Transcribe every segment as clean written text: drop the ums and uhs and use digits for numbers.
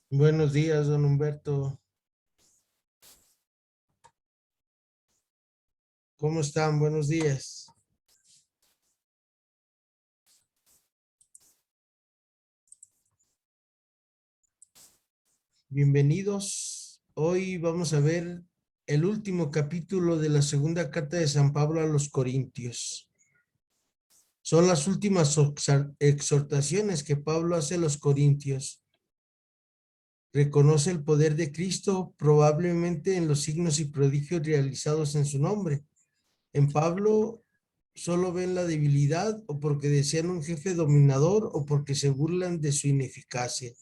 Buenos días, don Humberto. ¿Cómo están? Buenos días. Bienvenidos. Hoy vamos a ver el último capítulo de la segunda carta de San Pablo a los Corintios. Son las últimas exhortaciones que Pablo hace a los Corintios. Reconoce el poder de Cristo probablemente en los signos y prodigios realizados en su nombre. En Pablo solo ven la debilidad o porque desean un jefe dominador o porque se burlan de su ineficacia.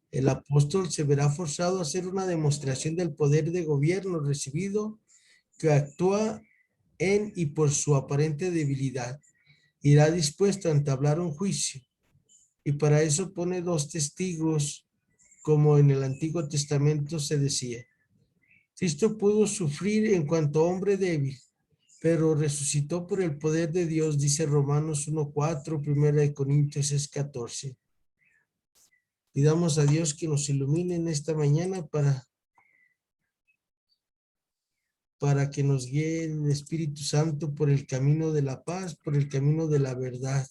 El apóstol se verá forzado a hacer una demostración del poder de gobierno recibido que actúa en y por su aparente debilidad. Irá dispuesto a entablar un juicio y para eso pone dos testigos, como en el Antiguo Testamento se decía. Cristo pudo sufrir en cuanto hombre débil, pero resucitó por el poder de Dios, dice Romanos 1:4, 1 Corintios 6:14. Pidamos a Dios que nos ilumine en esta mañana para que nos guíe el Espíritu Santo por el camino de la paz, por el camino de la verdad.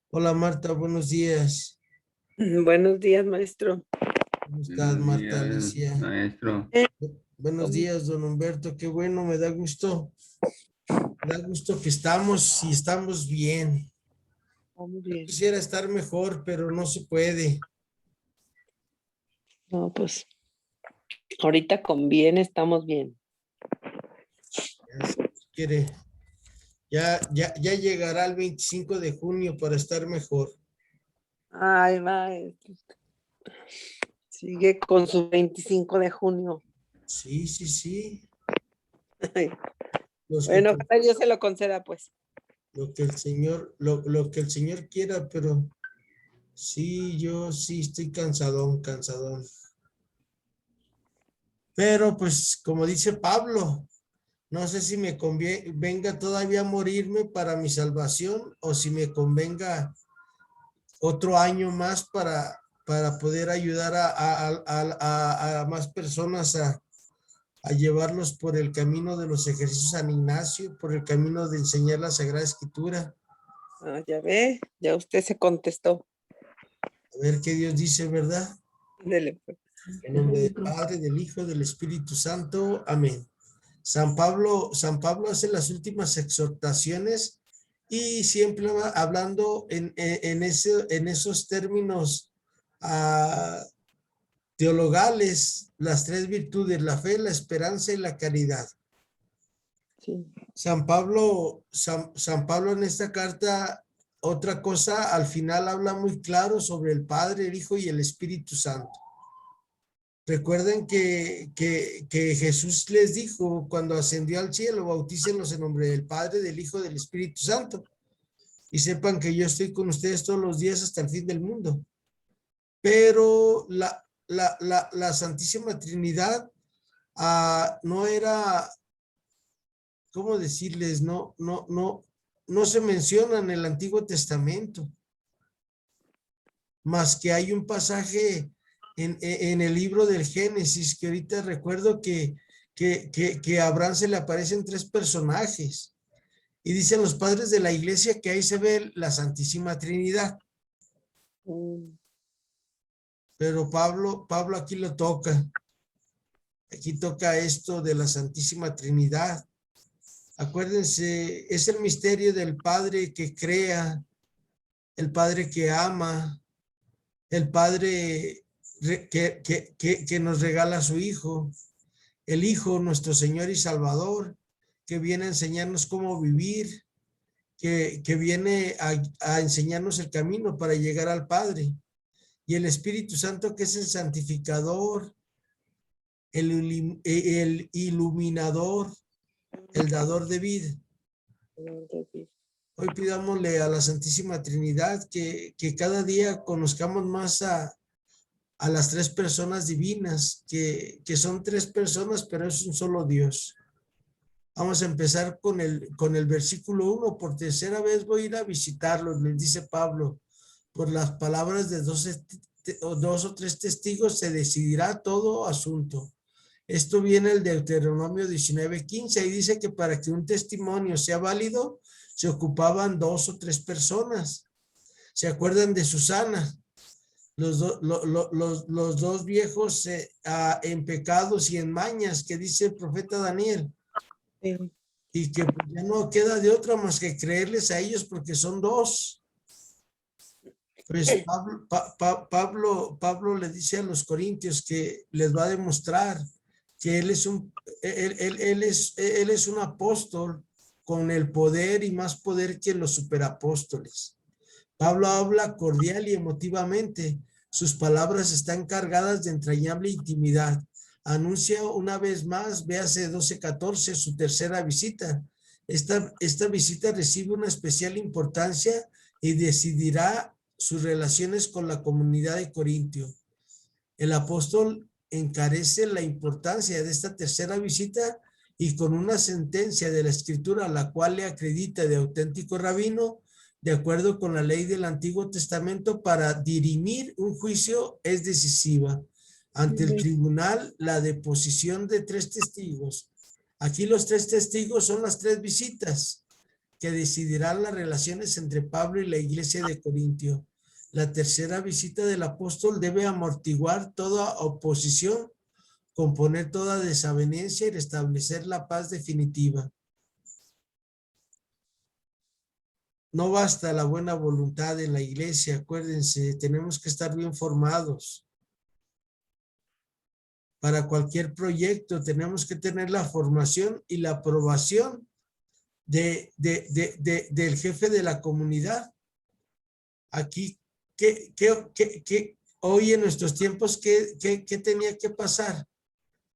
Hola Marta, buenos días. Buenos días, maestro. ¿Cómo estás, Buenos Marta días, Alicia? maestro. Buenos días, don Humberto, qué bueno, me da gusto. Me da gusto que estamos y estamos bien. Vamos Yo bien. quisiera estar mejor, pero no se puede. No, pues ahorita con bien estamos bien. Ya se quiere. Ya llegará el 25 de junio para estar mejor. Ay, maestro. Sigue con su 25 de junio. Sí, sí, sí. Ay, Los que, bueno, ojalá Dios se lo conceda, pues. lo que el Señor, lo que el Señor quiera, pero sí, yo sí estoy cansadón. Pero pues, como dice Pablo, no sé si me convenga todavía morirme para mi salvación o si me convenga otro año más para poder ayudar a más personas a llevarlos por el camino de los ejercicios San Ignacio, por el camino de enseñar la Sagrada Escritura. Ya ve, ya usted se contestó. A ver qué Dios dice, ¿verdad? Dele, pues. En nombre del Padre, del Hijo, del Espíritu Santo. Amén. San Pablo hace las últimas exhortaciones y siempre va hablando en esos términos teologales, las tres virtudes, la fe, la esperanza y la caridad. Sí. San Pablo en esta carta, otra cosa, al final habla muy claro sobre el Padre, el Hijo y el Espíritu Santo. Recuerden que Jesús les dijo cuando ascendió al cielo, bautícenlos en nombre del Padre, del Hijo y del Espíritu Santo. Y sepan que yo estoy con ustedes todos los días hasta el fin del mundo. Pero la Santísima Trinidad no era, ¿cómo decirles? No se menciona en el Antiguo Testamento, más que hay un pasaje en el libro del Génesis, que ahorita recuerdo que a Abraham se le aparecen tres personajes, y dicen los padres de la iglesia que ahí se ve la Santísima Trinidad. Pero Pablo aquí lo toca. Aquí toca esto de la Santísima Trinidad. Acuérdense, es el misterio del Padre que crea, el Padre que ama, el Padre que nos regala a su Hijo, el Hijo, nuestro Señor y Salvador, que viene a enseñarnos cómo vivir, que viene a enseñarnos el camino para llegar al Padre. Y el Espíritu Santo, que es el santificador, el iluminador, el dador de vida. Hoy pidámosle a la Santísima Trinidad que cada día conozcamos más a las tres personas divinas, que son tres personas, pero es un solo Dios. Vamos a empezar con el versículo 1. Por tercera vez voy a ir a visitarlos, les dice Pablo, por las palabras de o 2 o 3 testigos se decidirá todo asunto. Esto viene el Deuteronomio 19:15 y dice que para que un testimonio sea válido, se ocupaban 2 o 3 personas. ¿Se acuerdan de Susana? Los dos viejos en pecados y en mañas que dice el profeta Daniel. Sí. Y que pues, ya no queda de otra más que creerles a ellos porque son 2. Pues Pablo le dice a los corintios que les va a demostrar que él es un apóstol con el poder y más poder que los superapóstoles. Pablo habla cordial y emotivamente. Sus palabras están cargadas de entrañable intimidad. Anuncia una vez más, véase 12:14, su tercera visita. Esta visita recibe una especial importancia y decidirá sus relaciones con la comunidad de Corintio. El apóstol encarece la importancia de esta tercera visita y con una sentencia de la escritura a la cual le acredita de auténtico rabino, de acuerdo con la ley del Antiguo Testamento, para dirimir un juicio es decisiva. Ante el tribunal, la deposición de 3 testigos. Aquí los 3 testigos son las 3 visitas que decidirán las relaciones entre Pablo y la iglesia de Corintio. La tercera visita del apóstol debe amortiguar toda oposición, componer toda desavenencia y restablecer la paz definitiva. No basta la buena voluntad en la iglesia, acuérdense, tenemos que estar bien formados. Para cualquier proyecto tenemos que tener la formación y la aprobación del jefe de la comunidad. Aquí, hoy en nuestros tiempos, ¿qué tenía que pasar?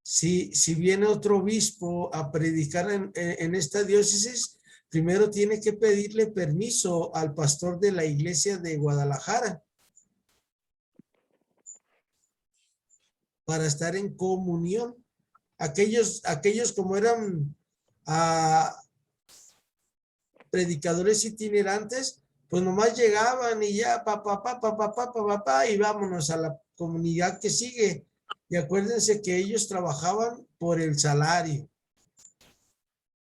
Si viene otro obispo a predicar en esta diócesis, primero tiene que pedirle permiso al pastor de la iglesia de Guadalajara para estar en comunión. Aquellos como eran predicadores itinerantes, pues nomás llegaban y ya, y vámonos a la comunidad que sigue. Y acuérdense que ellos trabajaban por el salario.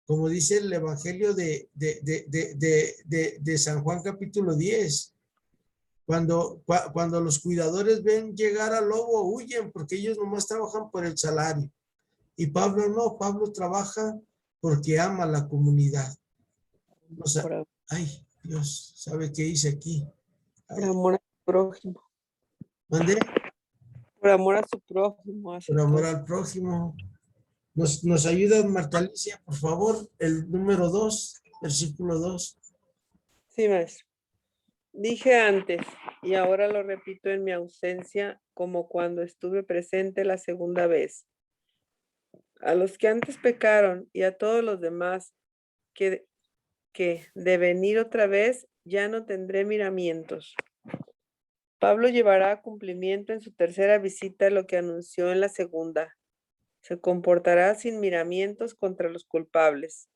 Como dice el Evangelio de San Juan capítulo 10. Cuando los cuidadores ven llegar al lobo, huyen porque ellos nomás trabajan por el salario. Y Pablo no, Pablo trabaja porque ama a la comunidad. O sea, ay, Dios, ¿sabe qué hice aquí? Por amor a su prójimo. ¿Mandé? Por amor a su prójimo. Por amor al prójimo. Nos ayuda Marta Alicia, por favor, el número 2, versículo 2. Sí, maestro. Dije antes, y ahora lo repito en mi ausencia, como cuando estuve presente la segunda vez. A los que antes pecaron y a todos los demás que de venir otra vez, ya no tendré miramientos. Pablo llevará a cumplimiento en su tercera visita lo que anunció en la segunda. Se comportará sin miramientos contra los culpables.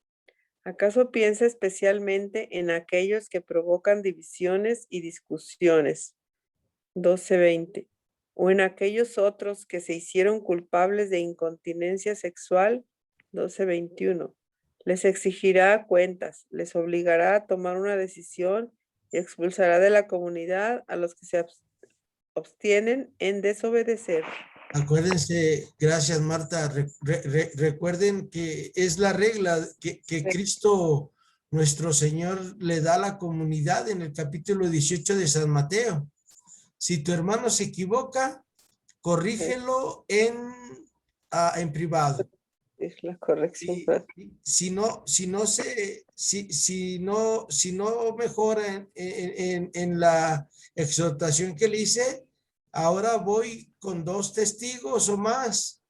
¿Acaso piensa especialmente en aquellos que provocan divisiones y discusiones? 12:20. O en aquellos otros que se hicieron culpables de incontinencia sexual? 12:21. Les exigirá cuentas, les obligará a tomar una decisión y expulsará de la comunidad a los que se abstienen en desobedecer. Acuérdense, gracias Marta, recuerden que es la regla que Cristo, nuestro Señor, le da a la comunidad en el capítulo 18 de San Mateo. Si tu hermano se equivoca, corrígelo en privado. Es la corrección. Si no mejora en la exhortación que le hice, ahora voy con 2 testigos o más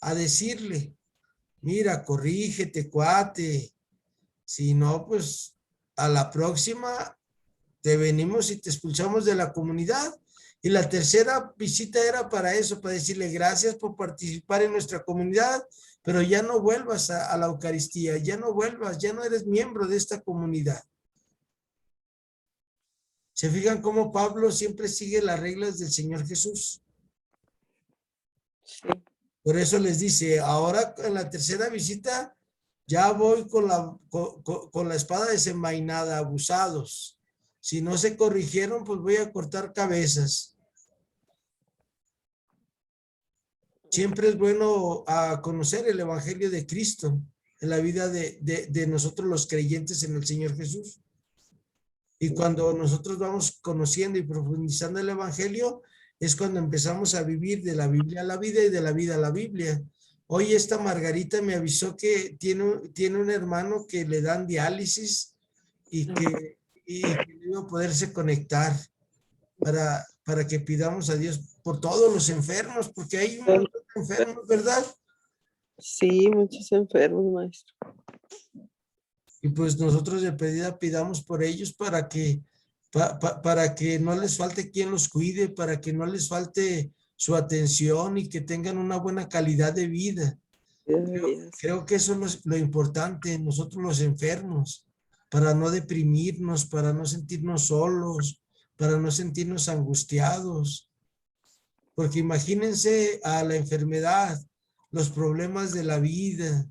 a decirle, mira, corrígete, cuate. Si no, pues a la próxima te venimos y te expulsamos de la comunidad. Y la tercera visita era para eso, para decirle gracias por participar en nuestra comunidad, pero ya no vuelvas a la Eucaristía, ya no vuelvas, ya no eres miembro de esta comunidad. ¿Se fijan cómo Pablo siempre sigue las reglas del Señor Jesús? Sí. Por eso les dice, ahora en la tercera visita ya voy con la espada desenvainada, abusados. Si no se corrigieron, pues voy a cortar cabezas. Siempre es bueno conocer el Evangelio de Cristo en la vida de nosotros los creyentes en el Señor Jesús. Y cuando nosotros vamos conociendo y profundizando el Evangelio, es cuando empezamos a vivir de la Biblia a la vida y de la vida a la Biblia. Hoy esta Margarita me avisó que tiene un hermano que le dan diálisis y que iba a poderse conectar para que pidamos a Dios por todos los enfermos, porque hay un montón de enfermos, ¿verdad? Sí, muchos enfermos, maestro. Y pues nosotros de pedida pidamos por ellos para que no les falte quien los cuide, para que no les falte su atención y que tengan una buena calidad de vida. Creo que eso es lo importante, nosotros los enfermos, para no deprimirnos, para no sentirnos solos, para no sentirnos angustiados. Porque imagínense a la enfermedad, los problemas de la vida,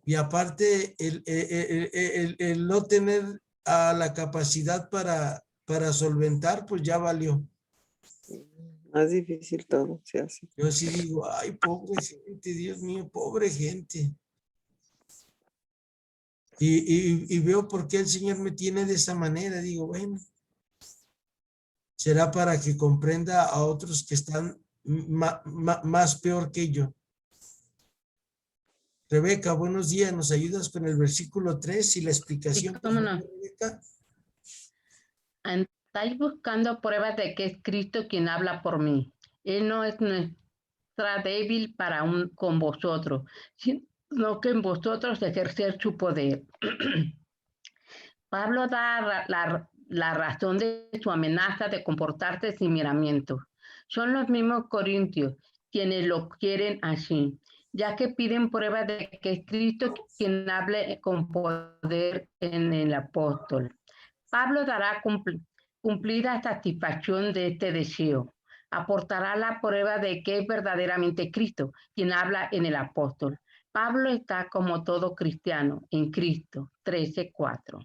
y aparte el no tener la capacidad para solventar, pues ya valió. Más difícil todo se hace. Yo sí digo, ay, pobre gente, Dios mío, pobre gente. Y veo por qué el Señor me tiene de esa manera. Digo, bueno, será para que comprenda a otros que están más peor que yo. Rebeca, buenos días. ¿Nos ayudas con el versículo 3 y la explicación? Sí, cómo no. Rebeca. Estáis buscando pruebas de que es Cristo quien habla por mí. Él no es nuestra débil con vosotros, sino que en vosotros ejercer su poder. Pablo da la razón de su amenaza de comportarse sin miramiento. Son los mismos corintios quienes lo quieren así, ya que piden pruebas de que es Cristo quien hable con poder en el apóstol. Pablo dará cumplida satisfacción de este deseo. Aportará la prueba de que es verdaderamente Cristo quien habla en el apóstol. Pablo está como todo cristiano en Cristo, 13:4.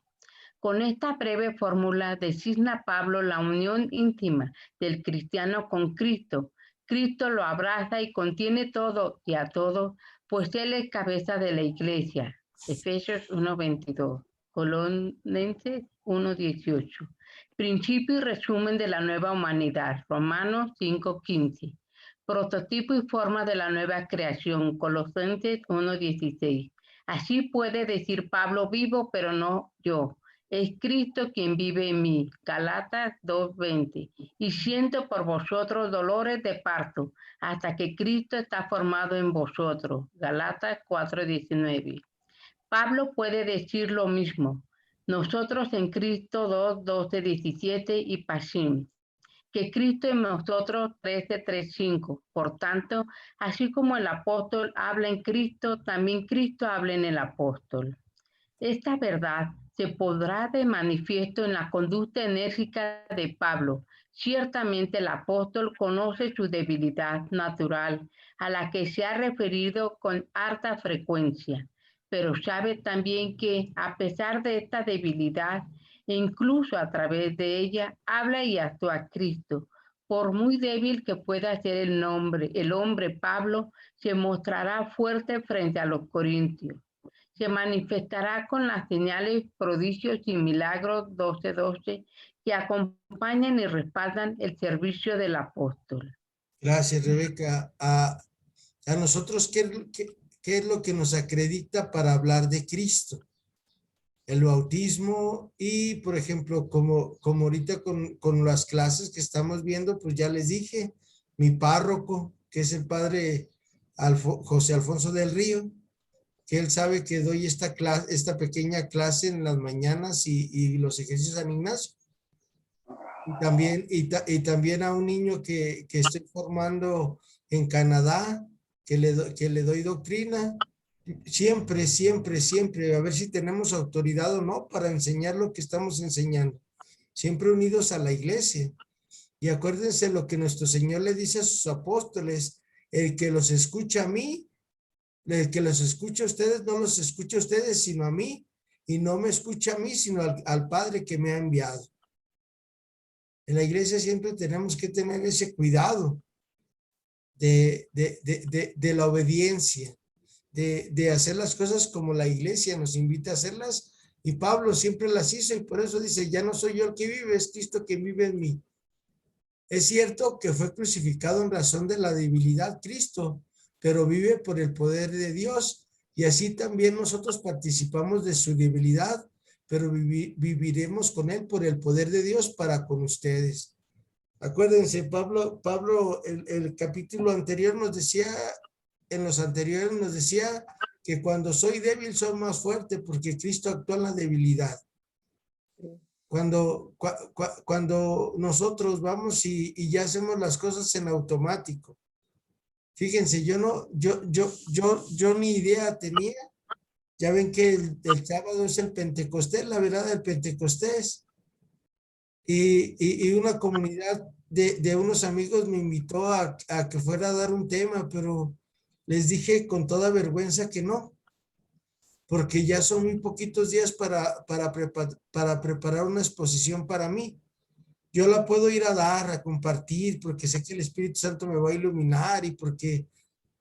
Con esta breve fórmula designa Pablo la unión íntima del cristiano con Cristo. Cristo lo abraza y contiene todo y a todos, pues Él es cabeza de la iglesia. Efesios 1:22, Colosenses 1:18. Principio y resumen de la nueva humanidad, Romanos 5:15. Prototipo y forma de la nueva creación, Colosenses 1:16. Así puede decir Pablo, vivo, pero no yo. Es Cristo quien vive en mí, Galatas 2:20, y siento por vosotros dolores de parto, hasta que Cristo está formado en vosotros, Galatas 4:19. Pablo puede decir lo mismo, nosotros en Cristo 2:12-17 y Pashim, que Cristo en nosotros 13:3-5. Por tanto, así como el apóstol habla en Cristo, también Cristo habla en el apóstol. Esta verdad se podrá de manifiesto en la conducta enérgica de Pablo. Ciertamente el apóstol conoce su debilidad natural, a la que se ha referido con harta frecuencia, pero sabe también que a pesar de esta debilidad, e incluso a través de ella, habla y actúa Cristo. Por muy débil que pueda ser el hombre Pablo se mostrará fuerte frente a los corintios. Se manifestará con las señales, prodigios y milagros 12:12 que acompañan y respaldan el servicio del apóstol. Gracias, Rebeca. A nosotros, ¿qué es lo que nos acredita para hablar de Cristo? El bautismo y, por ejemplo, como ahorita con las clases que estamos viendo, pues ya les dije, mi párroco, que es el padre José Alfonso del Río, que él sabe que doy esta pequeña clase en las mañanas y los ejercicios de San Ignacio. Y también a un niño que estoy formando en Canadá, que le doy doctrina. Siempre, siempre, siempre, a ver si tenemos autoridad o no para enseñar lo que estamos enseñando. siempre unidos a la iglesia. Y acuérdense lo que nuestro Señor le dice a sus apóstoles, el que los escucha a mí, el que los escucha a ustedes, no los escucha a ustedes, sino a mí, y no me escucha a mí, sino al Padre que me ha enviado. En la iglesia siempre tenemos que tener ese cuidado de la obediencia, de hacer las cosas como la iglesia nos invita a hacerlas, y Pablo siempre las hizo, y por eso dice, ya no soy yo el que vive, es Cristo quien vive en mí. Es cierto que fue crucificado en razón de la debilidad Cristo, pero vive por el poder de Dios, y así también nosotros participamos de su debilidad, pero viviremos con él por el poder de Dios para con ustedes. Acuérdense, Pablo, el capítulo anterior nos decía, en los anteriores nos decía que cuando soy débil soy más fuerte porque Cristo actúa en la debilidad. Cuando nosotros vamos y ya hacemos las cosas en automático. Fíjense, yo ni idea tenía. Ya ven que el sábado es el Pentecostés, la verdad del Pentecostés. Y una comunidad de unos amigos me invitó a que fuera a dar un tema, pero les dije con toda vergüenza que no, porque ya son muy poquitos días para preparar una exposición para mí. Yo la puedo ir a dar, a compartir, porque sé que el Espíritu Santo me va a iluminar y porque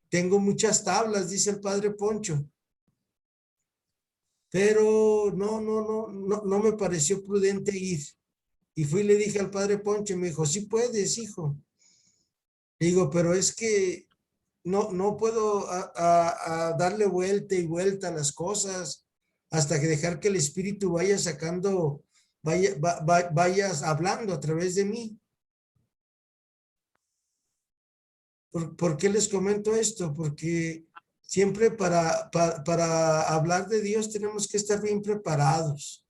tengo muchas tablas, dice el Padre Poncho. Pero no me pareció prudente ir. Y fui y le dije al Padre Poncho, y me dijo, sí puedes, hijo. Digo, pero es que no puedo a darle vuelta y vuelta a las cosas hasta que dejar que el Espíritu vaya sacando, vayas hablando a través de mí. ¿Por qué les comento esto? Porque siempre para hablar de Dios tenemos que estar bien preparados.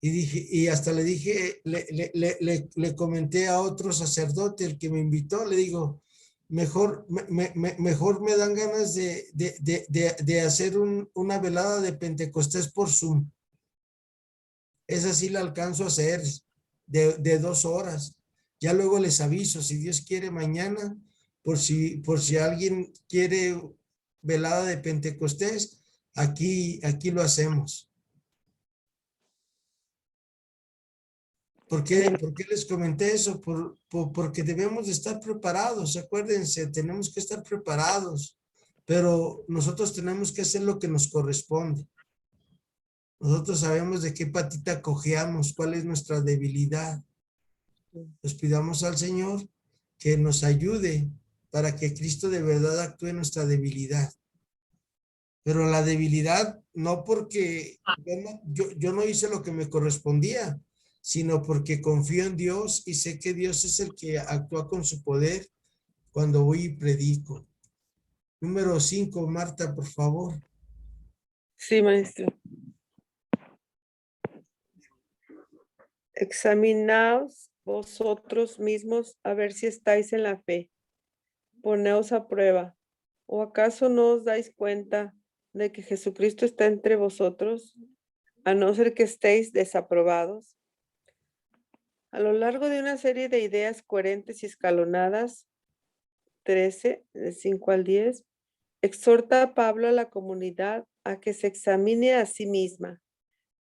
Y hasta le dije, le comenté a otro sacerdote, el que me invitó, le digo, mejor me dan ganas de hacer una velada de Pentecostés por Zoom. Esa sí la alcanzo a hacer de 2 horas. Ya luego les aviso, si Dios quiere mañana, por si alguien quiere velada de Pentecostés, aquí lo hacemos. ¿Por qué les comenté eso? Porque debemos de estar preparados, acuérdense, tenemos que estar preparados, pero nosotros tenemos que hacer lo que nos corresponde. Nosotros sabemos de qué patita cojeamos, cuál es nuestra debilidad. Pues pidamos al Señor que nos ayude para que Cristo de verdad actúe en nuestra debilidad. Pero la debilidad no porque yo no hice lo que me correspondía, sino porque confío en Dios y sé que Dios es el que actúa con su poder cuando voy y predico. Número 5, Marta, por favor. Sí, maestro. Examinaos vosotros mismos a ver si estáis en la fe. Poneos a prueba. ¿O acaso no os dais cuenta de que Jesucristo está entre vosotros, a no ser que estéis desaprobados? A lo largo de una serie de ideas coherentes y escalonadas, 13, de 5 al 10, exhorta a Pablo a la comunidad a que se examine a sí misma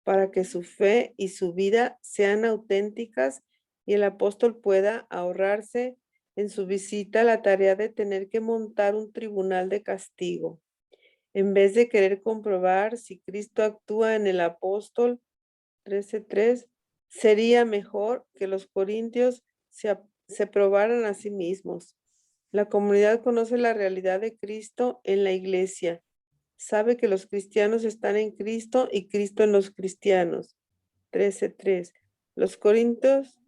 para que su fe y su vida sean auténticas y el apóstol pueda ahorrarse en su visita la tarea de tener que montar un tribunal de castigo. En vez de querer comprobar si Cristo actúa en el apóstol, 13:3, sería mejor que los corintios se probaran a sí mismos. La comunidad conoce la realidad de Cristo en la iglesia. Sabe que los cristianos están en Cristo y Cristo en los cristianos. 13:3. Los corintios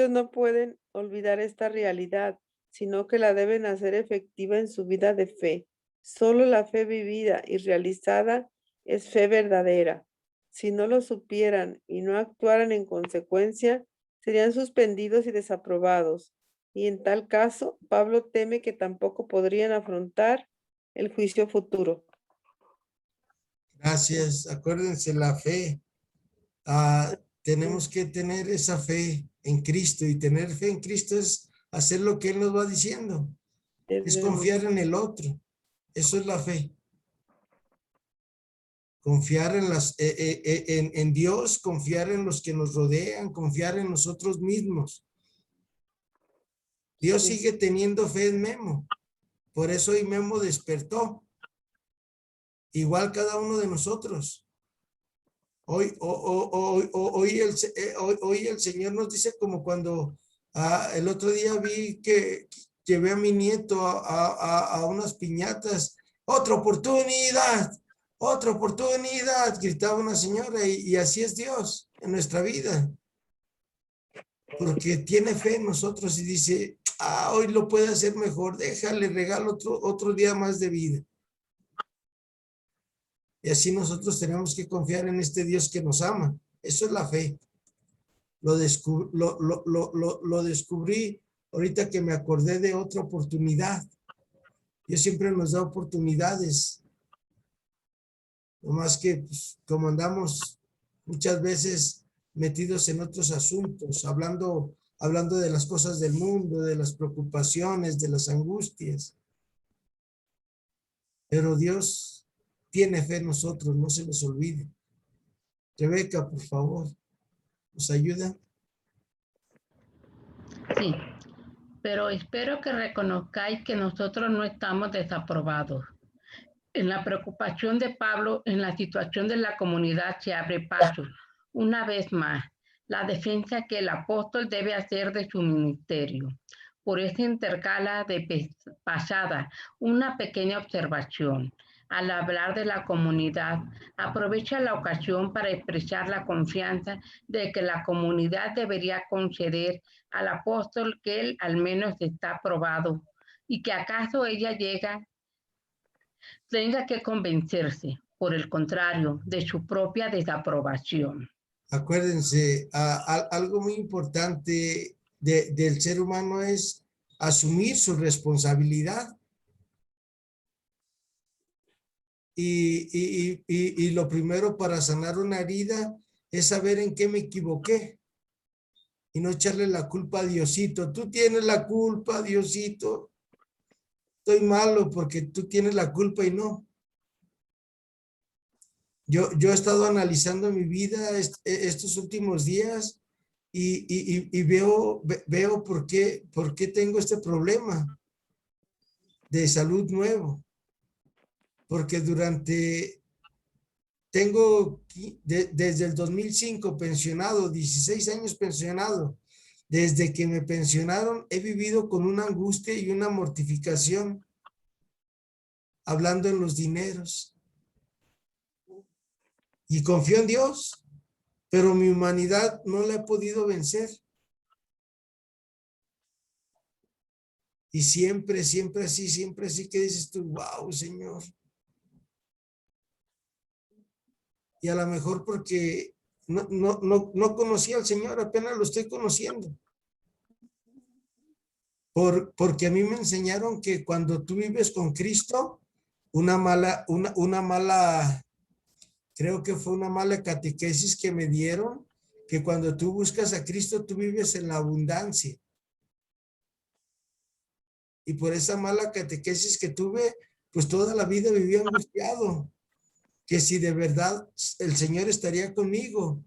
no pueden olvidar esta realidad, sino que la deben hacer efectiva en su vida de fe. Solo la fe vivida y realizada es fe verdadera. Si no lo supieran y no actuaran en consecuencia, serían suspendidos y desaprobados. Y en tal caso, Pablo teme que tampoco podrían afrontar el juicio futuro. Gracias. Acuérdense la fe. tenemos que tener esa fe en Cristo, y tener fe en Cristo es hacer lo que Él nos va diciendo, es confiar en el otro. Eso es la fe. Confiar en Dios, confiar en los que nos rodean, confiar en nosotros mismos. Dios sigue teniendo fe en Memo. Por eso hoy Memo despertó. Igual cada uno de nosotros. Hoy el Señor nos dice, como cuando el otro día vi que llevé a mi nieto a unas piñatas. Otra oportunidad, gritaba una señora, y así es Dios en nuestra vida. Porque tiene fe en nosotros y dice, hoy lo puede hacer mejor, déjale, regalo otro día más de vida. Y así nosotros tenemos que confiar en este Dios que nos ama. Eso es la fe. Lo descubrí ahorita que me acordé de otra oportunidad. Dios siempre nos da oportunidades. No más que, pues, como andamos muchas veces metidos en otros asuntos, hablando de las cosas del mundo, de las preocupaciones, de las angustias. Pero Dios tiene fe en nosotros, no se nos olvide. Rebeca, por favor, ¿nos ayuda? Sí, pero espero que reconozcáis que nosotros no estamos desaprobados. En la preocupación de Pablo, en la situación de la comunidad se abre paso. Una vez más, la defensa que el apóstol debe hacer de su ministerio. Por eso intercala de pasada una pequeña observación. Al hablar de la comunidad, aprovecha la ocasión para expresar la confianza de que la comunidad debería conceder al apóstol que él al menos está aprobado y que acaso ella tenga que convencerse, por el contrario, de su propia desaprobación. Acuérdense, algo muy importante del ser humano es asumir su responsabilidad. Y lo primero para sanar una herida es saber en qué me equivoqué y no echarle la culpa a Diosito. Tú tienes la culpa, Diosito. Estoy malo porque tú tienes la culpa y no. Yo he estado analizando mi vida estos últimos días y veo por qué tengo este problema de salud nuevo. Porque tengo desde el 2005 pensionado, 16 años pensionado. Desde que me pensionaron he vivido con una angustia y una mortificación, hablando en los dineros. Y confío en Dios, pero mi humanidad no la he podido vencer. Y siempre así que dices tú, wow, Señor. Y a lo mejor porque no conocía al Señor, apenas lo estoy conociendo. Porque a mí me enseñaron que cuando tú vives con Cristo, creo que fue una mala catequesis que me dieron, que cuando tú buscas a Cristo, tú vives en la abundancia. Y por esa mala catequesis que tuve, pues toda la vida viví angustiado. Que si de verdad el Señor estaría conmigo,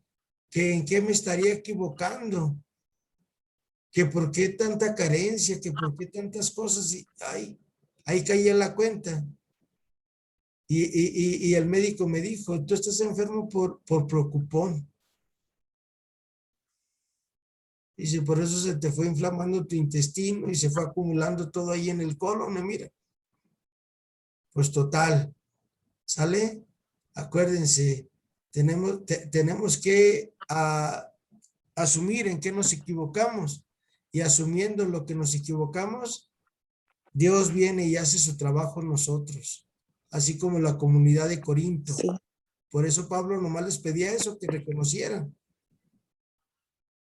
que en qué me estaría equivocando, que por qué tanta carencia, que por qué tantas cosas, y ahí caí en la cuenta. Y el médico me dijo, tú estás enfermo por preocupón. Dice, por eso se te fue inflamando tu intestino y se fue acumulando todo ahí en el colon, mira. Pues total, ¿sale? Acuérdense, tenemos que asumir en qué nos equivocamos, y asumiendo lo que nos equivocamos, Dios viene y hace su trabajo en nosotros, así como la comunidad de Corinto. Sí. Por eso Pablo nomás les pedía eso, que reconocieran.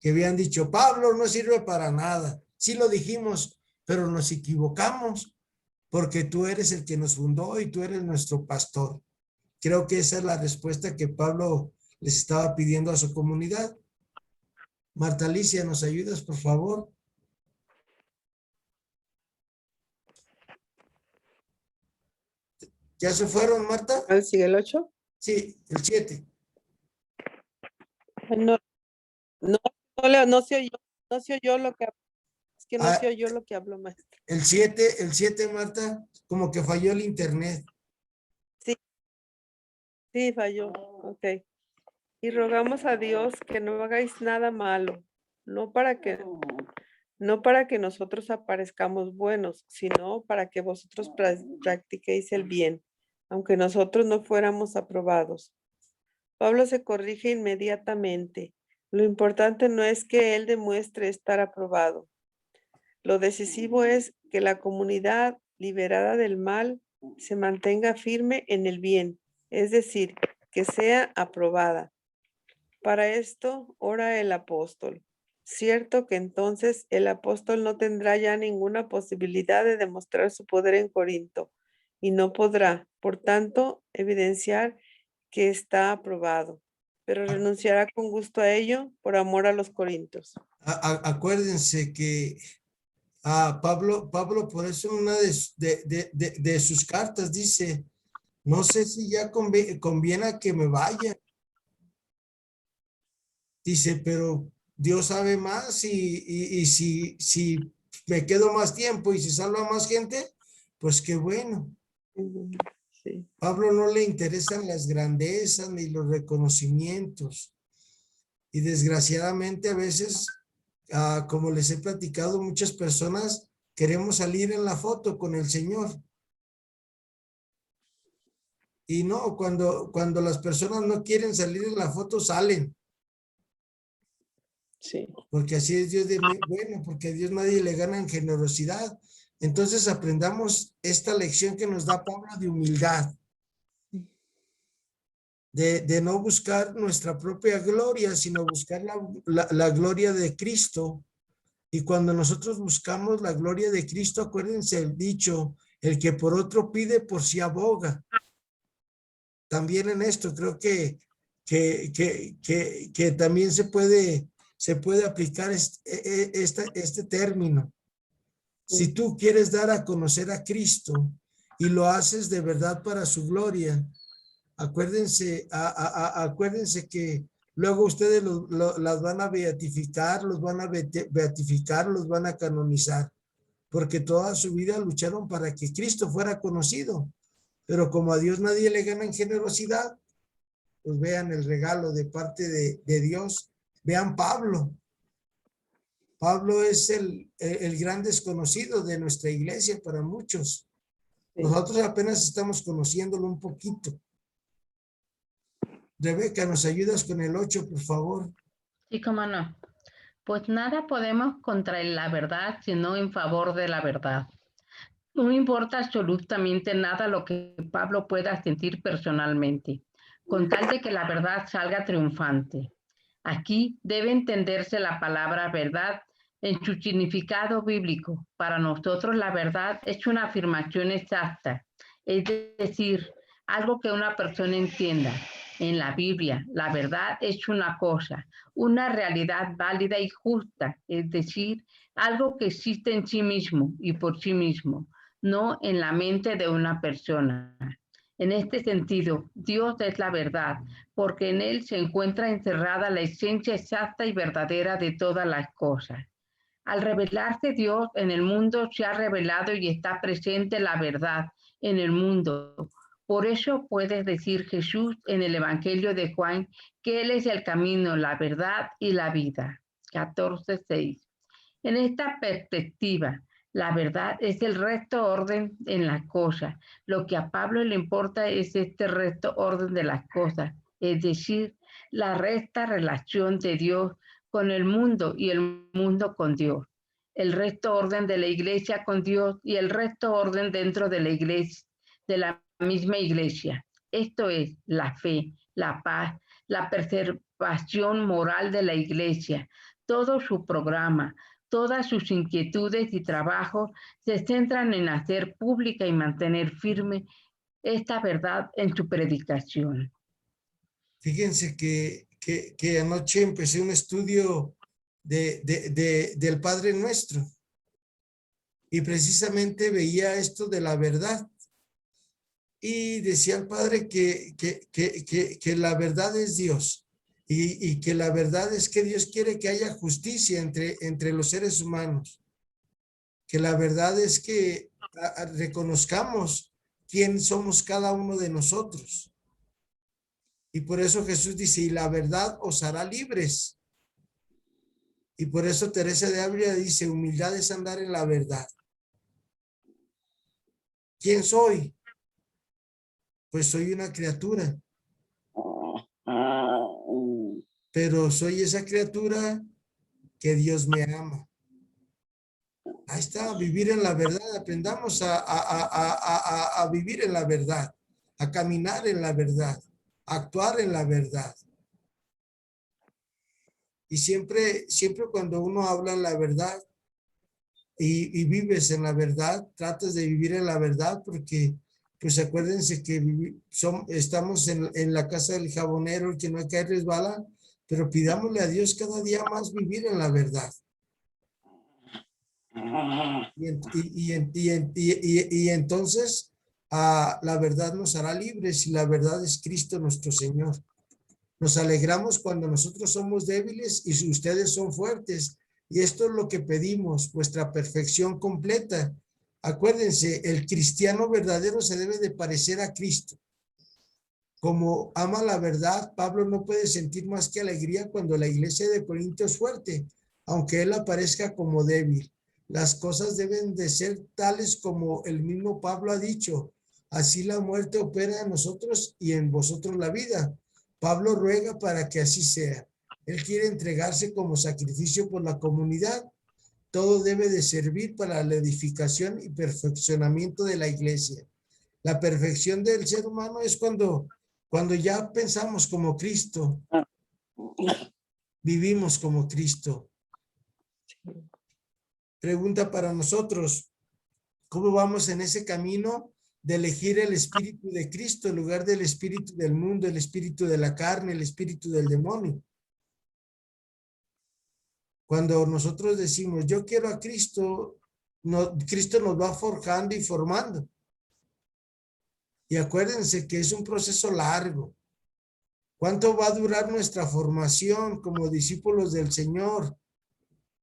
Que habían dicho, Pablo no sirve para nada. Sí lo dijimos, pero nos equivocamos, porque tú eres el que nos fundó y tú eres nuestro pastor. Creo que esa es la respuesta que Pablo les estaba pidiendo a su comunidad. Marta Alicia, ¿nos ayudas, por favor? ¿Ya se fueron, Marta? ¿Cuál sigue el 8? Sí, el 7. No, no, no se oyó lo que, es que no se oyó lo que habló, maestro. El 7, Marta, como que falló el internet. Sí, falló. Ok. Y rogamos a Dios que no hagáis nada malo, no para que nosotros aparezcamos buenos, sino para que vosotros practiquéis el bien, aunque nosotros no fuéramos aprobados. Pablo se corrige inmediatamente. Lo importante no es que él demuestre estar aprobado. Lo decisivo es que la comunidad liberada del mal se mantenga firme en el bien, es decir, que sea aprobada. Para esto ora el apóstol. Cierto que entonces el apóstol no tendrá ya ninguna posibilidad de demostrar su poder en Corinto y no podrá, por tanto, evidenciar que está aprobado, pero renunciará con gusto a ello por amor a los corintios. Acuérdense que Pablo, por eso en una de sus cartas dice, no sé si ya conviene que me vaya. Dice, pero Dios sabe más y si me quedo más tiempo y si salva más gente, pues qué bueno. Sí. Pablo no le interesan las grandezas ni los reconocimientos. Y desgraciadamente a veces, como les he platicado, muchas personas queremos salir en la foto con el Señor. Y no, cuando las personas no quieren salir en la foto, salen. Sí. Porque así es Dios de bueno, porque a Dios nadie le gana en generosidad. Entonces aprendamos esta lección que nos da Pablo de humildad. De no buscar nuestra propia gloria, sino buscar la gloria de Cristo. Y cuando nosotros buscamos la gloria de Cristo, acuérdense el dicho, el que por otro pide, por sí aboga. También en esto creo que también se puede aplicar este término. Si tú quieres dar a conocer a Cristo y lo haces de verdad para su gloria, acuérdense que luego ustedes las van a beatificar, los van a beatificar, los van a canonizar, porque toda su vida lucharon para que Cristo fuera conocido. Pero como a Dios nadie le gana en generosidad, pues vean el regalo de parte de Dios. Vean Pablo. Pablo es el gran desconocido de nuestra iglesia para muchos. Nosotros apenas estamos conociéndolo un poquito. Rebeca, ¿nos ayudas con el 8, por favor? Sí, cómo no. Pues nada podemos contra la verdad, sino en favor de la verdad. No importa absolutamente nada lo que Pablo pueda sentir personalmente, con tal de que la verdad salga triunfante. Aquí debe entenderse la palabra verdad en su significado bíblico. Para nosotros la verdad es una afirmación exacta, es decir, algo que una persona entienda. En la Biblia, la verdad es una cosa, una realidad válida y justa, es decir, algo que existe en sí mismo y por sí mismo, no en la mente de una persona. En este sentido, Dios es la verdad, porque en Él se encuentra encerrada la esencia exacta y verdadera de todas las cosas. Al revelarse Dios en el mundo, se ha revelado y está presente la verdad en el mundo. Por eso puede decir Jesús en el Evangelio de Juan que Él es el camino, la verdad y la vida. 14:6. En esta perspectiva, la verdad es el recto orden en las cosas. Lo que a Pablo le importa es este recto orden de las cosas, es decir, la recta relación de Dios con el mundo y el mundo con Dios. El recto orden de la iglesia con Dios y el recto orden dentro de la iglesia, de la misma iglesia. Esto es la fe, la paz, la preservación moral de la iglesia, todo su programa, todas sus inquietudes y trabajos se centran en hacer pública y mantener firme esta verdad en su predicación. Fíjense que anoche empecé un estudio del Padre Nuestro y precisamente veía esto de la verdad y decía el Padre que la verdad es Dios y que la verdad es que Dios quiere que haya justicia entre los seres humanos, que la verdad es que reconozcamos quién somos cada uno de nosotros. Y por eso Jesús dice, y la verdad os hará libres. Y por eso Teresa de Ávila dice, humildad es andar en la verdad. ¿Quién soy? Pues soy una criatura, pero soy esa criatura que Dios me ama. Ahí está, vivir en la verdad. Aprendamos a vivir en la verdad, a caminar en la verdad, a actuar en la verdad. Y siempre cuando uno habla en la verdad y vives en la verdad, tratas de vivir en la verdad porque, pues acuérdense que estamos en la casa del jabonero, el que no hay que resbala, pero pidámosle a Dios cada día más vivir en la verdad. Y entonces la verdad nos hará libres y la verdad es Cristo nuestro Señor. Nos alegramos cuando nosotros somos débiles y ustedes son fuertes. Y esto es lo que pedimos, vuestra perfección completa. Acuérdense, el cristiano verdadero se debe de parecer a Cristo. Como ama la verdad, Pablo no puede sentir más que alegría cuando la iglesia de Corinto es fuerte, aunque él aparezca como débil. Las cosas deben de ser tales como el mismo Pablo ha dicho. Así la muerte opera en nosotros y en vosotros la vida. Pablo ruega para que así sea. Él quiere entregarse como sacrificio por la comunidad. Todo debe de servir para la edificación y perfeccionamiento de la iglesia. La perfección del ser humano es cuando ya pensamos como Cristo, vivimos como Cristo. Pregunta para nosotros, ¿cómo vamos en ese camino de elegir el espíritu de Cristo en lugar del espíritu del mundo, el espíritu de la carne, el espíritu del demonio? Cuando nosotros decimos, yo quiero a Cristo, Cristo nos va forjando y formando. Y acuérdense que es un proceso largo. ¿Cuánto va a durar nuestra formación como discípulos del Señor?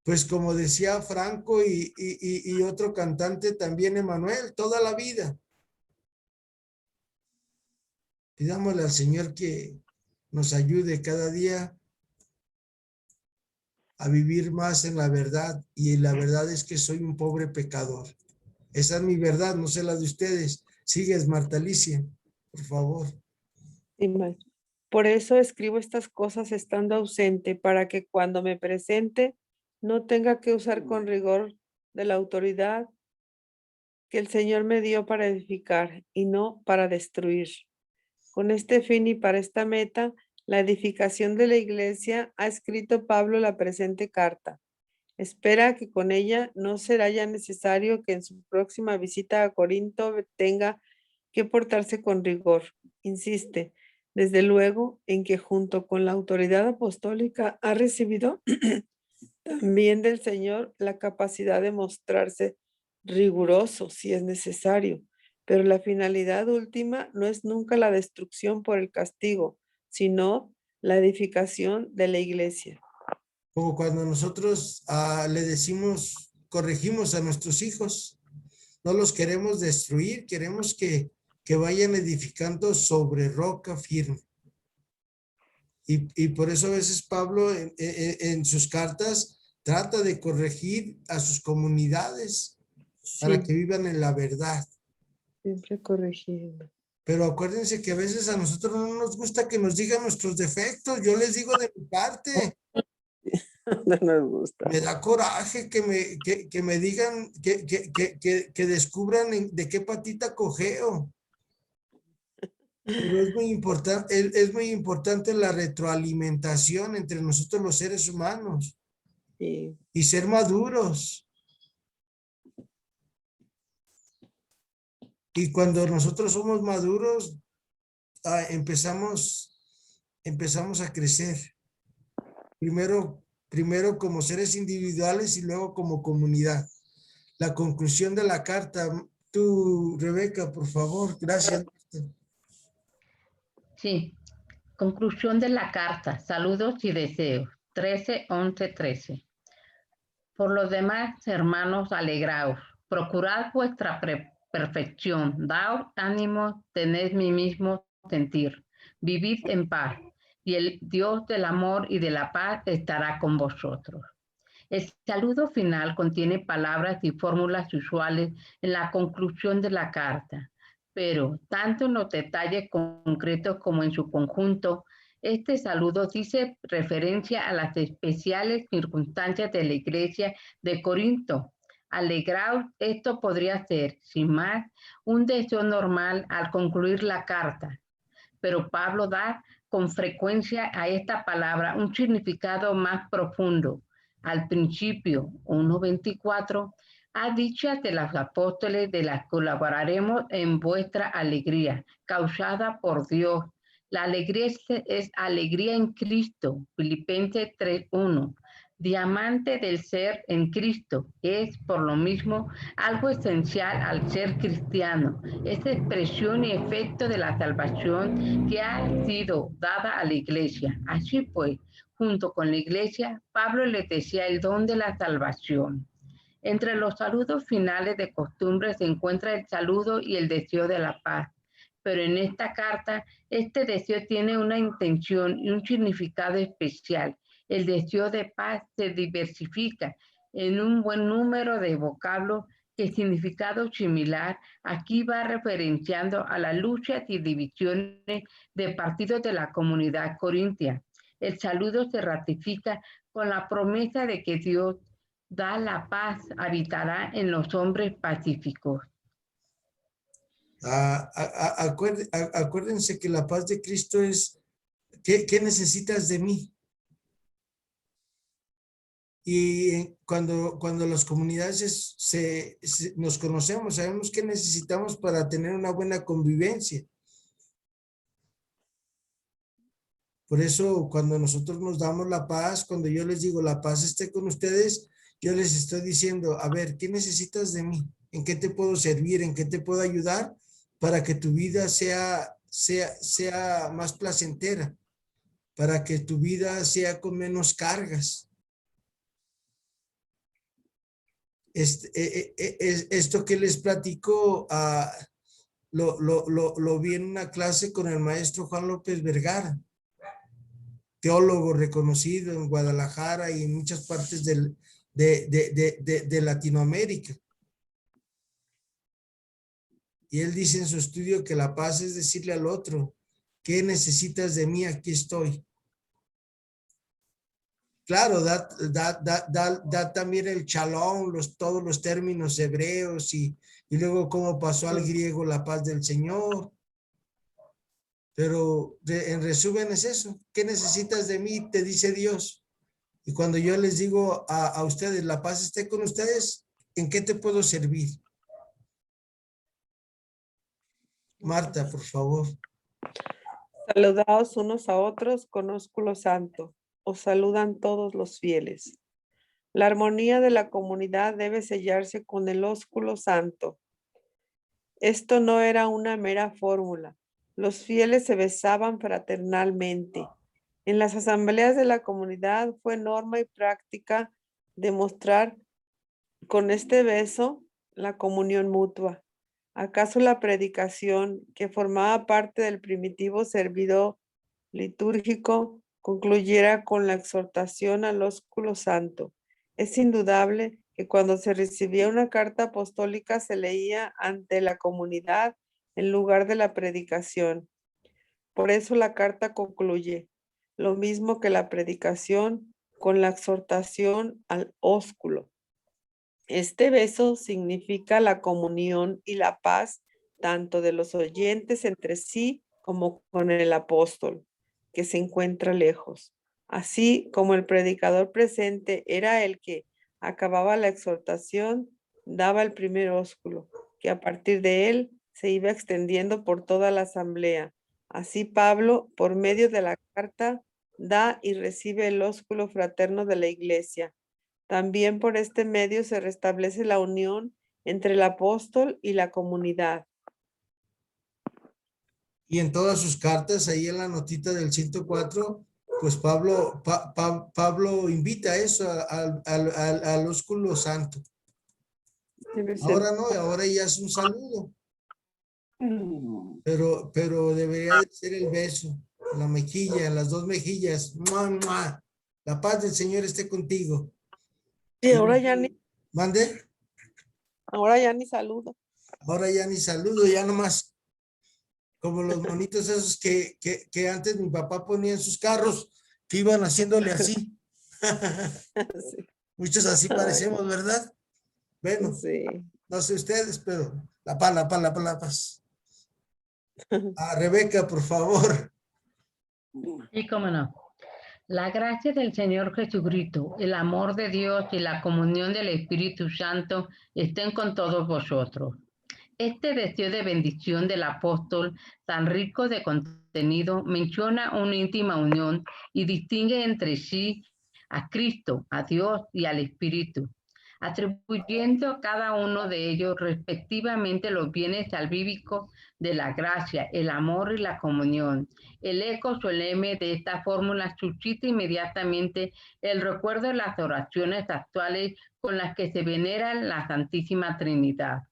Pues como decía Franco y otro cantante también, Emanuel, toda la vida. Pidámosle al Señor que nos ayude cada día a vivir más en la verdad. Y la verdad es que soy un pobre pecador. Esa es mi verdad, no sé la de ustedes. Sigues, Marta Alicia, por favor. Sí, maestro. Por eso escribo estas cosas estando ausente, para que cuando me presente no tenga que usar con rigor de la autoridad que el Señor me dio para edificar y no para destruir. Con este fin y para esta meta, la edificación de la iglesia, ha escrito Pablo la presente carta. Espera que con ella no será ya necesario que en su próxima visita a Corinto tenga que portarse con rigor. Insiste, desde luego, en que junto con la autoridad apostólica ha recibido también del Señor la capacidad de mostrarse riguroso si es necesario, pero la finalidad última no es nunca la destrucción por el castigo, sino la edificación de la iglesia. Como cuando nosotros le decimos, corregimos a nuestros hijos, no los queremos destruir, queremos que vayan edificando sobre roca firme. Y por eso a veces Pablo en sus cartas trata de corregir a sus comunidades para que vivan en la verdad. Siempre corrigiendo. Pero acuérdense que a veces a nosotros no nos gusta que nos digan nuestros defectos. Yo les digo de mi parte. No nos gusta. Me da coraje que me digan, que descubran de qué patita cojeo. Pero es muy importante la retroalimentación entre nosotros los seres humanos. Sí. Y ser maduros. Y cuando nosotros somos maduros, empezamos empezamos a crecer. Primero como seres individuales y luego como comunidad. La conclusión de la carta, tú, Rebeca, por favor, gracias. Sí. Conclusión de la carta. Saludos y deseos. 13:11:13. Por los demás, hermanos, alegraos. Procurad vuestra perfección. Daos ánimo, tened mi mismo sentir. Vivid en paz. Y el Dios del amor y de la paz estará con vosotros. El saludo final contiene palabras y fórmulas usuales en la conclusión de la carta, pero tanto en los detalles concretos como en su conjunto, este saludo dice referencia a las especiales circunstancias de la iglesia de Corinto. Alegraos, esto podría ser, sin más, un deseo normal al concluir la carta, pero Pablo da con frecuencia a esta palabra un significado más profundo. Al principio, 1:24, ha dicho de los apóstoles de las colaboraremos en vuestra alegría, causada por Dios. La alegría es alegría en Cristo, Filipenses 3:1. Diamante del ser en Cristo es, por lo mismo, algo esencial al ser cristiano. Es expresión y efecto de la salvación que ha sido dada a la iglesia. Así pues, junto con la iglesia, Pablo les decía el don de la salvación. Entre los saludos finales de costumbre se encuentra el saludo y el deseo de la paz. Pero en esta carta, este deseo tiene una intención y un significado especial. El deseo de paz se diversifica en un buen número de vocablos que significado similar aquí va referenciando a las luchas y divisiones de partidos de la comunidad corintia. El saludo se ratifica con la promesa de que Dios da la paz, habitará en los hombres pacíficos. Acuérdense que la paz de Cristo es, ¿qué necesitas de mí? Y cuando las comunidades nos conocemos, sabemos qué necesitamos para tener una buena convivencia. Por eso, cuando nosotros nos damos la paz, cuando yo les digo la paz esté con ustedes, yo les estoy diciendo, a ver, ¿qué necesitas de mí? ¿En qué te puedo servir? ¿En qué te puedo ayudar para que tu vida sea más placentera? Para que tu vida sea con menos cargas. Esto que les platico, lo vi en una clase con el maestro Juan López Vergara, teólogo reconocido en Guadalajara y en muchas partes de Latinoamérica. Y él dice en su estudio que la paz es decirle al otro, ¿qué necesitas de mí? Aquí estoy. Claro, da también el shalom, todos los términos hebreos y luego cómo pasó al griego la paz del Señor. Pero en resumen es eso. ¿Qué necesitas de mí? Te dice Dios. Y cuando yo les digo a ustedes, la paz esté con ustedes, ¿en qué te puedo servir? Marta, por favor. Saludaos unos a otros con ósculo santo. Os saludan todos los fieles. La armonía de la comunidad debe sellarse con el ósculo santo. Esto no era una mera fórmula. Los fieles se besaban fraternalmente. En las asambleas de la comunidad fue norma y práctica demostrar con este beso la comunión mutua. ¿Acaso la predicación, que formaba parte del primitivo servido litúrgico, concluyera con la exhortación al ósculo santo? Es indudable que cuando se recibía una carta apostólica se leía ante la comunidad en lugar de la predicación. Por eso la carta concluye, lo mismo que la predicación, con la exhortación al ósculo. Este beso significa la comunión y la paz tanto de los oyentes entre sí como con el apóstol, que se encuentra lejos. Así como el predicador presente era el que acababa la exhortación, daba el primer ósculo, que a partir de él se iba extendiendo por toda la asamblea, Así Pablo, por medio de la carta, da y recibe el ósculo fraterno de la iglesia. También por este medio se restablece la unión entre el apóstol y la comunidad. Y en todas sus cartas, ahí en la notita del 104, pues Pablo invita a eso, al ósculo santo. Ahora no, ahora ya es un saludo. Pero debería de ser el beso, la mejilla, las dos mejillas. ¡Mua, mua! La paz del Señor esté contigo. Y ahora ya ni saludo. Ahora ya ni saludo, ya nomás como los monitos esos que antes mi papá ponía en sus carros, que iban haciéndole así. Sí. Muchos así parecemos, ¿verdad? Bueno, Sí. no sé ustedes, pero la paz. A Rebeca, por favor. Sí, cómo no. La gracia del Señor Jesucristo, el amor de Dios y la comunión del Espíritu Santo estén con todos vosotros. Este deseo de bendición del apóstol, tan rico de contenido, menciona una íntima unión y distingue entre sí a Cristo, a Dios y al Espíritu, atribuyendo a cada uno de ellos respectivamente los bienes salvíficos de la gracia, el amor y la comunión. El eco solemne de esta fórmula suscita inmediatamente el recuerdo de las oraciones actuales con las que se venera la Santísima Trinidad.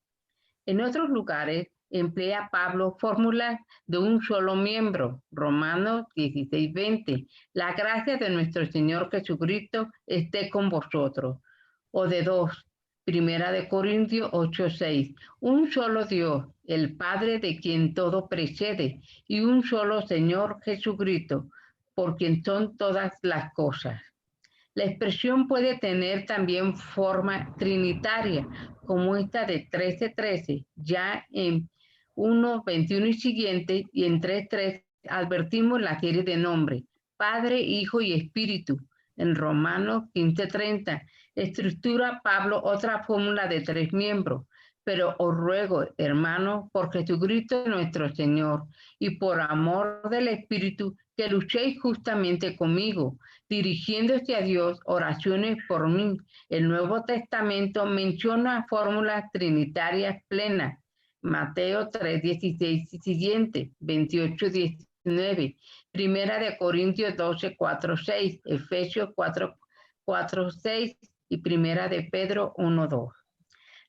En otros lugares emplea Pablo fórmulas de un solo miembro, Romanos 16:20. La gracia de nuestro Señor Jesucristo esté con vosotros. O de dos, Primera de Corintios 8:6. Un solo Dios, el Padre de quien todo precede, y un solo Señor Jesucristo, por quien son todas las cosas. La expresión puede tener también forma trinitaria, como esta de 13:13, ya en 1:21 y siguiente, y en 3:3 advertimos la serie de nombres, Padre, Hijo y Espíritu. En Romanos 15:30, estructura Pablo otra fórmula de 3 miembros, pero os ruego, hermanos, por Jesucristo nuestro Señor, y por amor del Espíritu, que luchéis justamente conmigo, dirigiéndose a Dios, oraciones por mí. El Nuevo Testamento menciona fórmulas trinitarias plenas. Mateo 3:16 y siguiente, 28:19, Primera de Corintios 12:4-6, Efesios 4:4-6 y Primera de Pedro 1:2.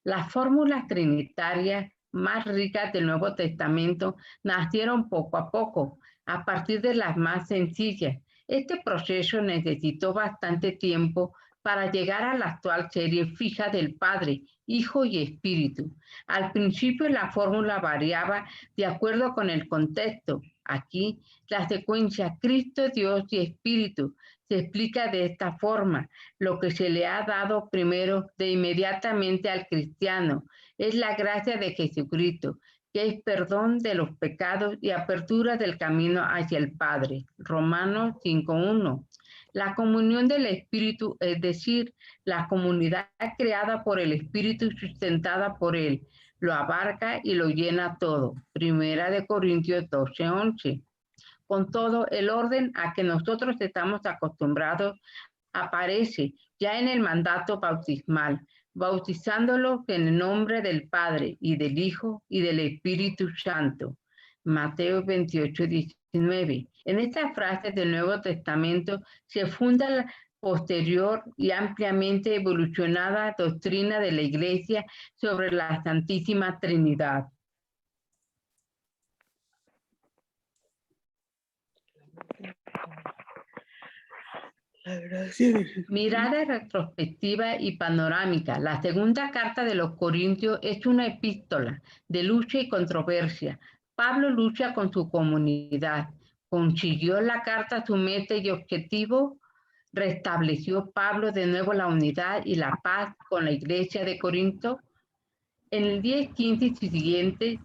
Las fórmulas trinitarias más ricas del Nuevo Testamento nacieron poco a poco, a partir de las más sencillas. Este proceso necesitó bastante tiempo para llegar a la actual serie fija del Padre, Hijo y Espíritu. Al principio la fórmula variaba de acuerdo con el contexto. Aquí la secuencia Cristo, Dios y Espíritu se explica de esta forma. Lo que se le ha dado primero de inmediatamente al cristiano es la gracia de Jesucristo, que es perdón de los pecados y apertura del camino hacia el Padre. Romanos 5:1. La comunión del Espíritu, es decir, la comunidad creada por el Espíritu y sustentada por Él, lo abarca y lo llena todo. Primera de Corintios 12:11. Con todo, el orden a que nosotros estamos acostumbrados aparece ya en el mandato bautismal, bautizándolos en el nombre del Padre y del Hijo y del Espíritu Santo. Mateo 28:19. En esta frase del Nuevo Testamento se funda la posterior y ampliamente evolucionada doctrina de la Iglesia sobre la Santísima Trinidad. Mirada retrospectiva y panorámica. La segunda carta de los Corintios es una epístola de lucha y controversia. Pablo lucha con su comunidad. ¿Consiguió la carta su meta y objetivo? ¿Restableció Pablo de nuevo la unidad y la paz con la iglesia de Corinto? En el 10:15 y siguiente,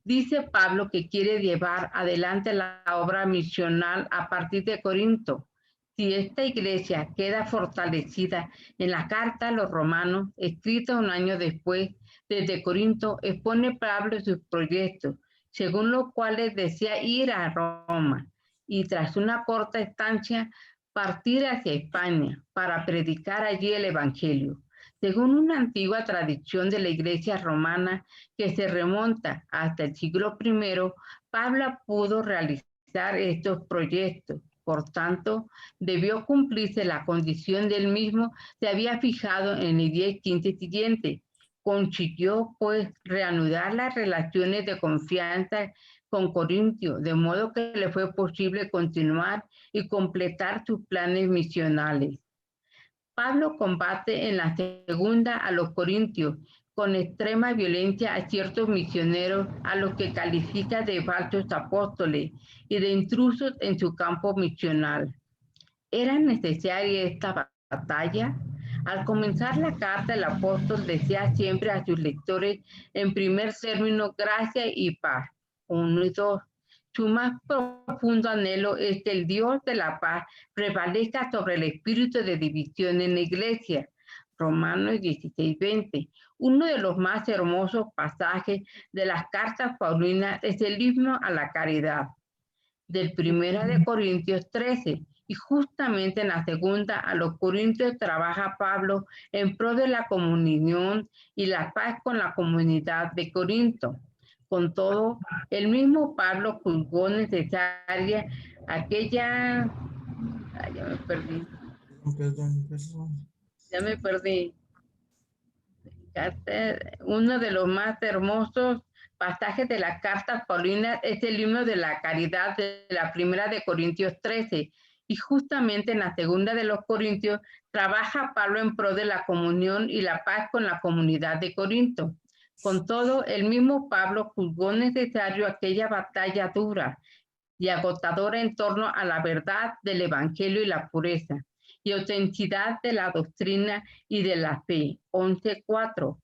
dice Pablo que quiere llevar adelante la obra misional a partir de Corinto. Si esta iglesia queda fortalecida en la carta a los romanos, escrita un año después desde Corinto, expone Pablo sus proyectos. según los cuales desea ir a Roma y tras una corta estancia partir hacia España para predicar allí el Evangelio, según una antigua tradición de la Iglesia romana que se remonta hasta el siglo I. Pablo pudo realizar estos proyectos. Por tanto, debió cumplirse la condición del mismo se había fijado en el día 15 siguiente. Consiguió, pues, reanudar las relaciones de confianza con Corintio, de modo que le fue posible continuar y completar sus planes misionales. Pablo combate en la segunda a los corintios con extrema violencia a ciertos misioneros a los que califica de falsos apóstoles y de intrusos en su campo misional. ¿Era necesaria esta batalla? Al comenzar la carta, el apóstol desea siempre a sus lectores, en primer término, gracia y paz. 1 y 2. Su más profundo anhelo es que el Dios de la paz prevalezca sobre el espíritu de división en la iglesia. Romanos 16:20. Uno de los más hermosos pasajes de las cartas paulinas es el himno a la caridad, del 1 de Corintios 13. Y justamente en la segunda a los Corintios trabaja Pablo en pro de la comunión y la paz con la comunidad de Corinto. Con todo, el mismo Pablo juzgó necesaria aquella... Ay, ya me perdí. Ya me perdí. Uno de los más hermosos pasajes de las cartas paulinas es el himno de la caridad de la 1 de Corintios 13. Y justamente en la segunda de los Corintios trabaja Pablo en pro de la comunión y la paz con la comunidad de Corinto. Con todo, el mismo Pablo juzgó necesario aquella batalla dura y agotadora en torno a la verdad del Evangelio y la pureza y autenticidad de la doctrina y de la fe. 11:4.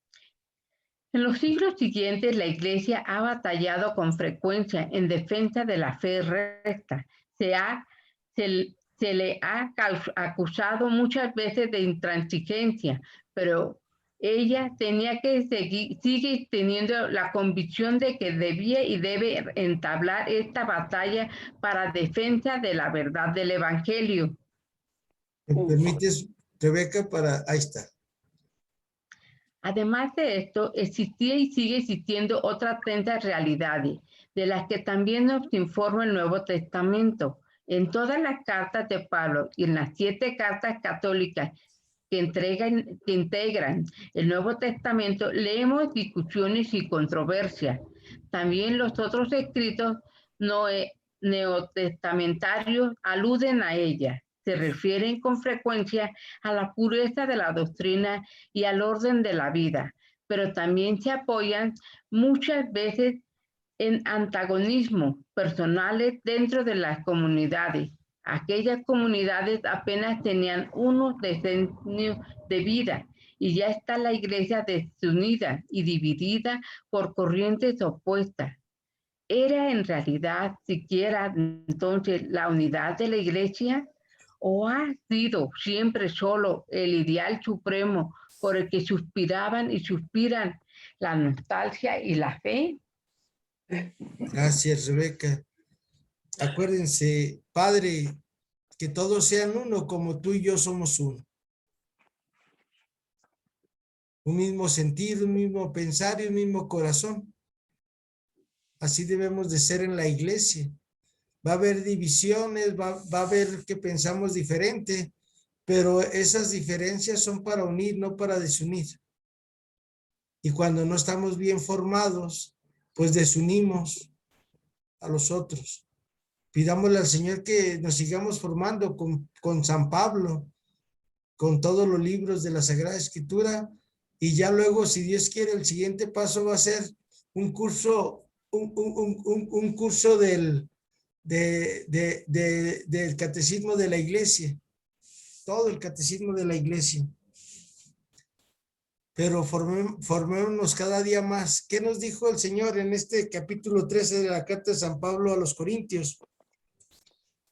En los siglos siguientes, la Iglesia ha batallado con frecuencia en defensa de la fe recta. Se le ha acusado muchas veces de intransigencia, pero ella sigue teniendo la convicción de que debía y debe entablar esta batalla para defensa de la verdad del Evangelio. ¿Me permites, Rebeca, ahí está? Además de esto, existía y sigue existiendo otras tantas realidades, de las que también nos informa el Nuevo Testamento. En todas las cartas de Pablo y en las 7 cartas católicas que integran el Nuevo Testamento, leemos discusiones y controversias. También los otros escritos neotestamentarios aluden a ellas. Se refieren con frecuencia a la pureza de la doctrina y al orden de la vida, pero también se apoyan muchas veces en antagonismos personales dentro de las comunidades. Aquellas comunidades apenas tenían unos decenios de vida y ya está la iglesia desunida y dividida por corrientes opuestas. ¿Era en realidad siquiera entonces la unidad de la iglesia? ¿O ha sido siempre solo el ideal supremo por el que suspiraban y suspiran la nostalgia y la fe? Gracias, Rebeca. Acuérdense, Padre, que todos sean uno como tú y yo somos uno. Un mismo sentir, un mismo pensar y un mismo corazón. Así debemos de ser en la iglesia. Va a haber divisiones, va a haber que pensamos diferente, pero esas diferencias son para unir, no para desunir. Y cuando no estamos bien formados, pues desunimos a los otros. Pidámosle al Señor que nos sigamos formando con San Pablo, con todos los libros de la Sagrada Escritura, y ya luego, si Dios quiere, el siguiente paso va a ser un curso, un curso del catecismo de la iglesia, todo el catecismo de la iglesia. Pero formémonos cada día más. ¿Qué nos dijo el Señor en este capítulo 13 de la carta de San Pablo a los Corintios?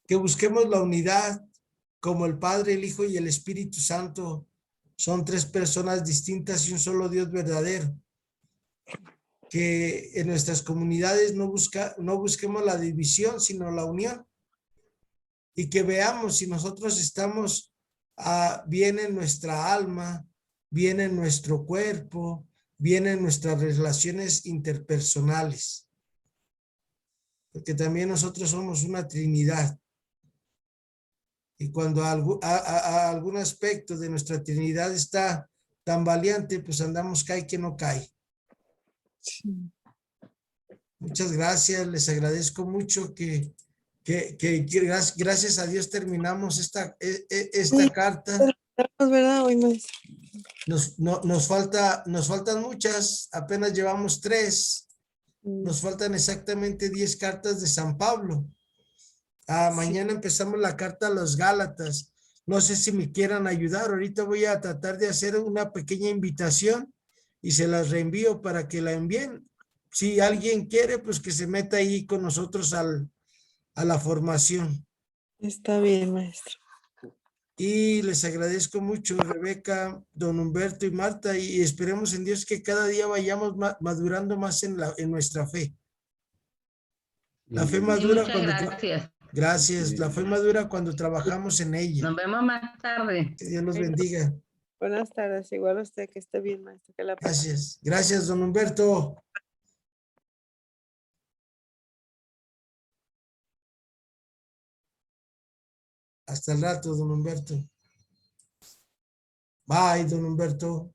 Que busquemos la unidad como el Padre, el Hijo y el Espíritu Santo son 3 personas distintas y un solo Dios verdadero. que en nuestras comunidades no busquemos la división, sino la unión. Y que veamos si nosotros estamos bien en nuestra alma, bien en nuestro cuerpo, bien en nuestras relaciones interpersonales. Porque también nosotros somos una trinidad. Y cuando algún aspecto de nuestra trinidad está tan valiente, pues andamos cae que no cae. Sí. Muchas gracias, les agradezco mucho que gracias a Dios terminamos esta Sí, carta. terminamos, ¿verdad? Hoy, maestro. Nos faltan muchas, apenas llevamos 3. Nos faltan exactamente 10 cartas de San Pablo. Mañana empezamos la carta a los Gálatas. No sé si me quieran ayudar. Ahorita voy a tratar de hacer una pequeña invitación y se las reenvío para que la envíen. Si alguien quiere, pues que se meta ahí con nosotros a la formación. Está bien, maestro. Y les agradezco mucho, Rebeca, don Humberto y Marta, y esperemos en Dios que cada día vayamos madurando más en nuestra fe. La fe Sí, madura muchas cuando... gracias. Gracias. La fe madura cuando trabajamos en ella. Nos vemos más tarde. Que Dios los bendiga. Buenas tardes. Igual a usted, que esté bien, maestro. Que la pase. Gracias. Gracias, don Humberto. Hasta el rato, don Humberto. Bye, don Humberto.